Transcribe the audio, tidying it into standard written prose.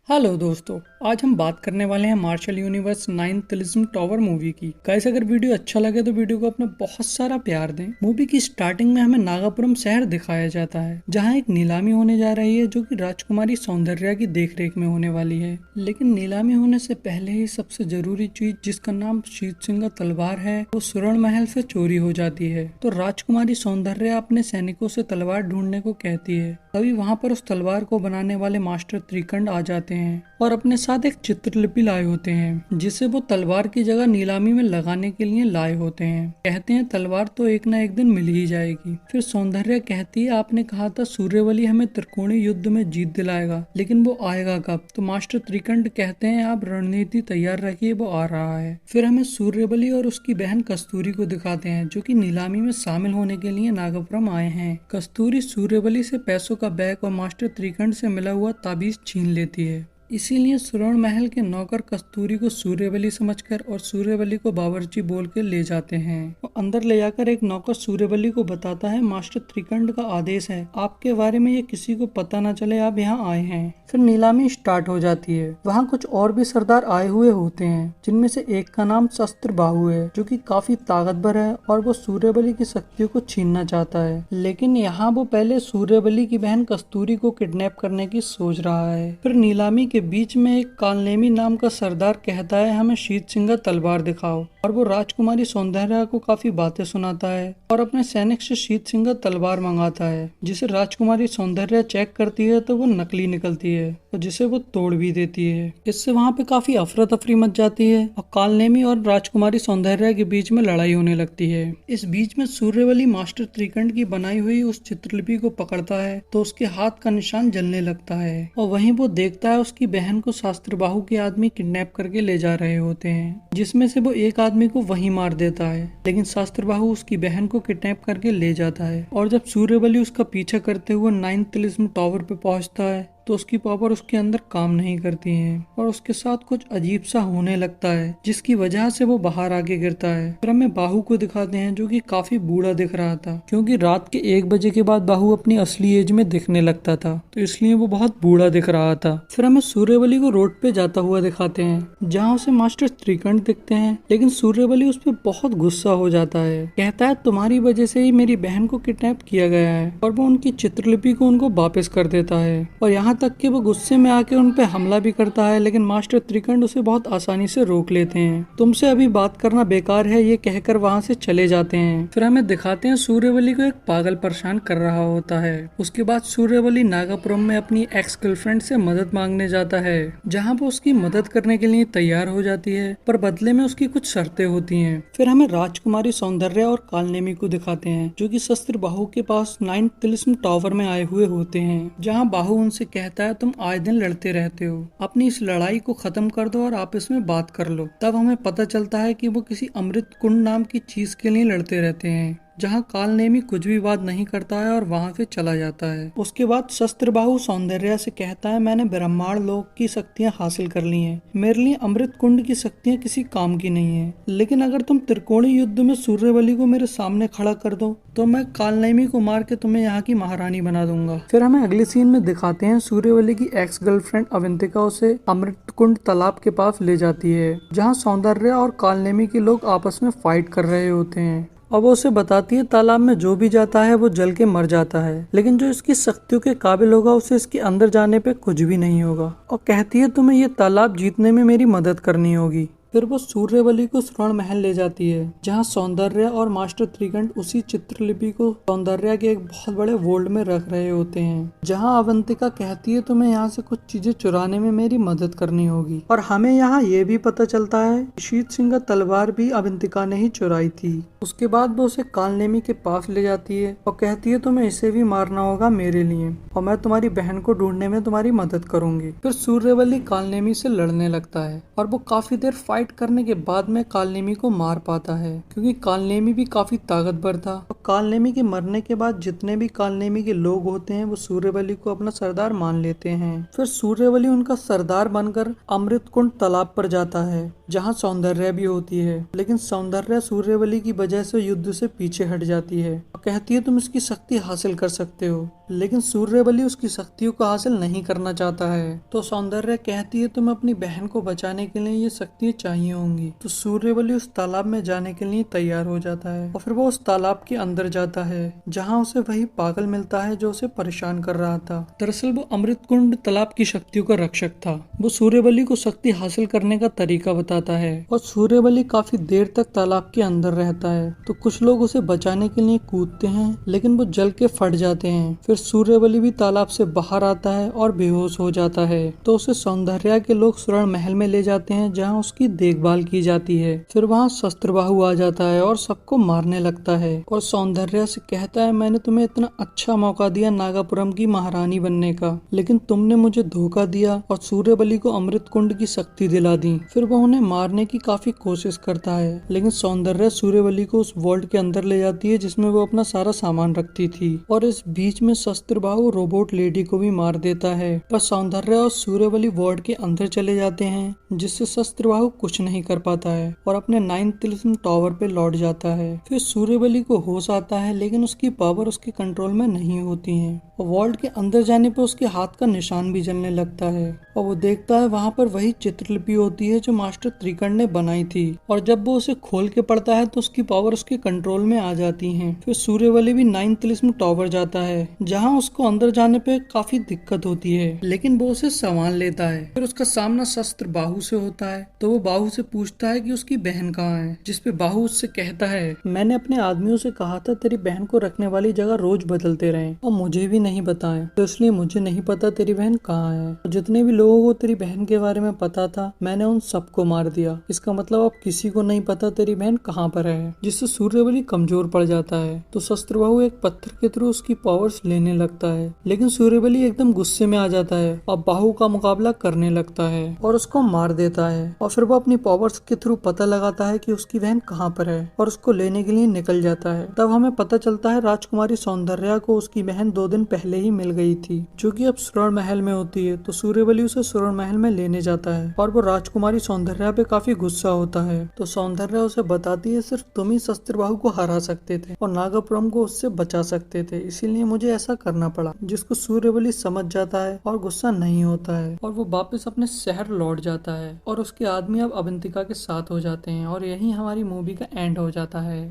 Hello दोस्तों, आज हम बात करने वाले हैं मार्शल यूनिवर्स 9 टॉवर मूवी की। गाइस, अगर वीडियो अच्छा लगे तो वीडियो को अपना बहुत सारा प्यार दें। मूवी की स्टार्टिंग में हमें नागापुरम शहर दिखाया जाता है, जहां एक नीलामी होने जा रही है जो कि राजकुमारी सौंदर्या की देखरेख में होने वाली है। लेकिन नीलामी होने से पहले ही सबसे जरूरी चीज, जिसका नाम शीत सिंह तलवार है, वो सुवर्ण महल से चोरी हो जाती है। तो राजकुमारी सौंदर्या अपने सैनिकों से तलवार ढूंढने को कहती है। तभी वहाँ पर उस तलवार को बनाने वाले मास्टर त्रिकंड आ जाते हैं और अपने साथ एक चित्रलिपि लाए होते हैं, जिसे वो तलवार की जगह नीलामी में लगाने के लिए लाए होते हैं। कहते हैं तलवार तो एक ना एक दिन मिल ही जाएगी। फिर सौंदर्या कहती है, आपने कहा था सूर्यवली हमें त्रिकोणीय युद्ध में जीत दिलाएगा, लेकिन वो आएगा कब? तो मास्टर त्रिकंड कहते हैं, आप रणनीति तैयार रखिए, वो आ रहा है। फिर हमें सूर्यवली और उसकी बहन कस्तूरी को दिखाते हैं, जो कि नीलामी में शामिल होने के लिए नागपुरम आए हैं। कस्तूरी सूर्यवली से पैसों का बैग और मास्टर त्रिकंड से मिला हुआ ताबीज छीन लेती है। इसीलिए सुवर्ण महल के नौकर कस्तूरी को सूर्यवली समझकर और सूर्यवली को बावर्ची बोल के ले जाते हैं। और अंदर ले जाकर एक नौकर सूर्यवली को बताता है, मास्टर त्रिकंड का आदेश है, आपके बारे में ये किसी को पता न चले आप यहाँ आए हैं। फिर नीलामी स्टार्ट हो जाती है। वहाँ कुछ और भी सरदार आए हुए होते हैं, जिनमें से एक का नाम शस्त्र बाहु है, जो कि काफी ताकतवर है और वो सूर्यवली की शक्तियों को छीनना चाहता है। लेकिन यहाँ वो पहले सूर्यवली की बहन कस्तूरी को किडनैप करने की सोच रहा है। फिर नीलामी के बीच में एक कालनेमी नाम का सरदार कहता है, हमें शीत सिंह तलवार दिखाओ, और वो राजकुमारी सौंदर्या को काफी बातें सुनाता है और अपने सैनिक से शीत सिंह तलवार मंगाता है, जिसे राजकुमारी सौंदर्या चेक करती है तो वो नकली निकलती है और जिसे वो तोड़ भी देती है। इससे वहाँ पे काफी अफरा तफरी मच जाती है और कालनेमी और राजकुमारी सौंदर्या के बीच में लड़ाई होने लगती है। इस बीच में सूर्यवली मास्टर त्रिकंड की बनाई हुई उस चित्रलिपि को पकड़ता है तो उसके हाथ का निशान जलने लगता है और वहीं वो देखता है उसकी बहन को शास्त्रबाहु के आदमी किडनैप करके ले जा रहे होते हैं, जिसमें से वो एक आदमी को वहीं मार देता है। लेकिन शास्त्रबाहु उसकी बहन को किडनैप करके ले जाता है और जब सूर्यवली उसका पीछा करते हुए 9 टॉवर पे पहुंचता है तो उसकी पावर उसके अंदर काम नहीं करती हैं और उसके साथ कुछ अजीब सा होने लगता है, जिसकी वजह से वो बाहर आके गिरता है। फिर हमें बाहु को दिखाते हैं, जो कि काफी बूढ़ा दिख रहा था, क्योंकि रात के 1 बजे के बाद बाहु अपनी असली एज में दिखने लगता था, तो इसलिए वो बहुत बूढ़ा दिख रहा था। फिर हमें सूर्यवली को रोड पे जाता हुआ दिखाते हैं, जहाँ उसे मास्टर त्रिकंड दिखते हैं, लेकिन सूर्यवली उस पर बहुत गुस्सा हो जाता है। कहता है, तुम्हारी वजह से ही मेरी बहन को किडनैप किया गया है, और वो उनकी चित्रलिपि को उनको वापस कर देता है और यहाँ तक कि वो गुस्से में आके उन पे हमला भी करता है। लेकिन मास्टर त्रिकंड उसे बहुत आसानी से रोक लेते हैं। तुमसे अभी बात करना बेकार है, ये कहकर वहाँ से चले जाते हैं। फिर हमें दिखाते हैं सूर्यवली को एक पागल परेशान कर रहा होता है। उसके बाद सूर्यवली नागापुरम में अपनी एक्स गर्लफ्रेंड से मदद मांगने जाता है, जहाँ वो उसकी मदद करने के लिए तैयार हो जाती है, पर बदले में उसकी कुछ शर्तें होती हैं। फिर हमें राजकुमारी सौंदर्या और कालनेमी को दिखाते हैं, जो कि शस्त्र बाहु के पास 9 टॉवर में आए हुए होते हैं, जहाँ बाहु उनसे कहता है, तुम आए दिन लड़ते रहते हो, अपनी इस लड़ाई को खत्म कर दो और आपस में बात कर लो। तब हमें पता चलता है कि वो किसी अमृत कुंड नाम की चीज के लिए लड़ते रहते हैं, जहाँ कालनेमी कुछ भी बात नहीं करता है और वहाँ से चला जाता है। उसके बाद शस्त्रबाहु सौंदर्या से कहता है, मैंने ब्रह्मांड लोक की शक्तियाँ हासिल कर ली हैं, मेरे लिए अमृत कुंड की शक्तियाँ किसी काम की नहीं है, लेकिन अगर तुम त्रिकोणीय युद्ध में सूर्यवली को मेरे सामने खड़ा कर दो तो मैं कालनेमी को मार के तुम्हें यहाँ की महारानी बना दूंगा। फिर हमें अगले सीन में दिखाते हैं, सूर्यवली की एक्स गर्लफ्रेंड अवंतिका उसे अमृत कुंड तालाब के पास ले जाती है, जहाँ सौंदर्या और कालनेमी के लोग आपस में फाइट कर रहे होते हैं और वो उसे बताती है, तालाब में जो भी जाता है वो जल के मर जाता है, लेकिन जो इसकी शक्तियों के काबिल होगा उसे इसके अंदर जाने पे कुछ भी नहीं होगा, और कहती है तुम्हें ये तालाब जीतने में मेरी मदद करनी होगी। फिर वो सूर्यवली को स्वर्ण महल ले जाती है, जहाँ सौंदर्या और मास्टर त्रिकंड उसी चित्रलिपि को सौंदर्या के एक बहुत बड़े वोल्ड में रख रहे होते हैं, जहाँ अवंतिका कहती है, तुम्हें यहाँ से कुछ चीजें चुराने में मेरी मदद करनी होगी। और हमें यहाँ ये भी पता चलता है, शीत सिंह तलवार भी अवंतिका ने ही चुराई थी। उसके बाद वो उसे कालनेमी के पास ले जाती है और कहती है, तुम्हें इसे भी मारना होगा मेरे लिए, और मैं तुम्हारी बहन को ढूंढने में तुम्हारी मदद करूंगी। फिर सूर्यवली कालनेमी से लड़ने लगता है और वो काफी देर फाइट करने के बाद में कालनेमी को मार पाता है, क्योंकि कालनेमी भी काफी ताकतवर था और कालनेमी के मरने के बाद जितने भी कालनेमी के लोग होते हैं वो सूर्यवली को अपना सरदार मान लेते हैं। फिर सूर्यवली उनका सरदार बनकर अमृत कुंड तालाब पर जाता है जहाँ सौंदर्या भी होती है, लेकिन सौंदर्या सूर्यवली की वजह से युद्ध से पीछे हट जाती है और कहती है तुम इसकी शक्ति हासिल कर सकते हो, लेकिन सूर्यवली उसकी शक्तियों को हासिल नहीं करना चाहता है। तो सौंदर्या कहती है तुम्हें अपनी बहन को बचाने के लिए ये शक्तियाँ चाहिए होंगी। तो सूर्यवली उस तालाब में जाने के लिए तैयार हो जाता है और फिर वो उस तालाब के अंदर जाता है जहाँ उसे वही पागल मिलता है जो उसे परेशान कर रहा था। दरअसल वो अमृत कुंड तालाब की शक्तियों का रक्षक था। वो सूर्यवली को शक्ति हासिल करने का तरीका बताता है और सूर्यवली काफी देर तक तालाब के अंदर रहता है। तो कुछ लोग उसे बचाने के लिए कूदते हैं लेकिन वो जल के फट जाते हैं। फिर सूर्यवली भी तालाब से बाहर आता है और बेहोश हो जाता है। तो उसे सौंदर्या के लोग स्वर्ण महल में ले जाते हैं जहाँ उसकी देखभाल की जाती है। फिर वहाँ शस्त्रबाहु आ जाता है और सबको मारने लगता है और सौंदर्या से कहता है मैंने तुम्हें इतना अच्छा मौका दिया नागापुरम की महारानी बनने का, लेकिन तुमने मुझे धोखा दिया और सूर्यवली को अमृत कुंड की शक्ति दिला दी। फिर वो उन्हें मारने की काफी कोशिश करता है, लेकिन सौंदर्या सूर्यवली को उस वॉल्ट के अंदर ले जाती है जिसमें वो अपना सारा सामान रखती थी और इस बीच में शस्त्रबाहु रोबोट लेडी को भी मार देता है। पर सौंदर्या और सूर्यवली वॉर्ड के अंदर चले जाते हैं जिससे शस्त्रबाहु कुछ नहीं कर पाता है और अपने 9 तिलिस्म टावर पे लौट जाता है। फिर सूर्यवली को होश आता है लेकिन उसकी पावर उसके कंट्रोल में नहीं होती है और वॉल्ट के अंदर जाने पर उसके हाथ का निशान भी जलने लगता है और वो देखता है वहाँ पर वही चित्रलिपि होती है जो मास्टर त्रिकर्ण ने बनाई थी और जब वो उसे खोल के पढ़ता है तो उसकी पावर उसके कंट्रोल में आ जाती है। फिर सूर्यवली भी 9 तिलिस्म टावर जाता है जहाँ उसको अंदर जाने पे काफी दिक्कत होती है, लेकिन वो उसे संभाल लेता है। फिर उसका सामना शस्त्र बाहु से होता है तो वो बाहु से पूछता है कि उसकी बहन कहाँ है, जिसपे बाहु उससे कहता है मैंने अपने आदमियों से कहा था तेरी बहन को रखने वाली जगह रोज बदलते रहे और मुझे भी नहीं बताएं, तो इसलिए मुझे नहीं पता तेरी बहन कहाँ है। जितने भी लोगों को तेरी बहन के बारे में पता था मैंने उन सबको मार दिया, इसका मतलब अब किसी को नहीं पता तेरी बहन कहाँ पर है, जिससे सूर्यवली कमजोर पड़ जाता है। तो शस्त्रबाहु एक पत्थर के थ्रू उसकी पावर्स लेने लगता है, लेकिन सूर्यवली एकदम गुस्से में आ जाता है और बाहु का मुकाबला करने लगता है और उसको मार देता है। और फिर वो अपनी पावर्स के थ्रू पता लगाता है कि उसकी बहन कहाँ पर है और उसको लेने के लिए निकल जाता है। तब हमें पता चलता है राजकुमारी सौंदर्या को उसकी बहन 2 दिन पहले ही मिल गई थी, जो कि अब स्वर्ण महल में होती है। तो सूर्यवली उसे स्वर्ण महल में लेने जाता है और वो राजकुमारी सौंदर्या पे काफी गुस्सा होता है। तो सौंदर्या उसे बताती है सिर्फ तुम ही शस्त्रबाहु को हरा सकते थे और नागापुरम को उससे बचा सकते थे, इसीलिए मुझे ऐसा करना पड़ा, जिसको सूर्यवली समझ जाता है और गुस्सा नहीं होता है और वो वापस अपने शहर लौट जाता है और उसके आदमी अब अवंतिका के साथ हो जाते हैं और यही हमारी मूवी का एंड हो जाता है।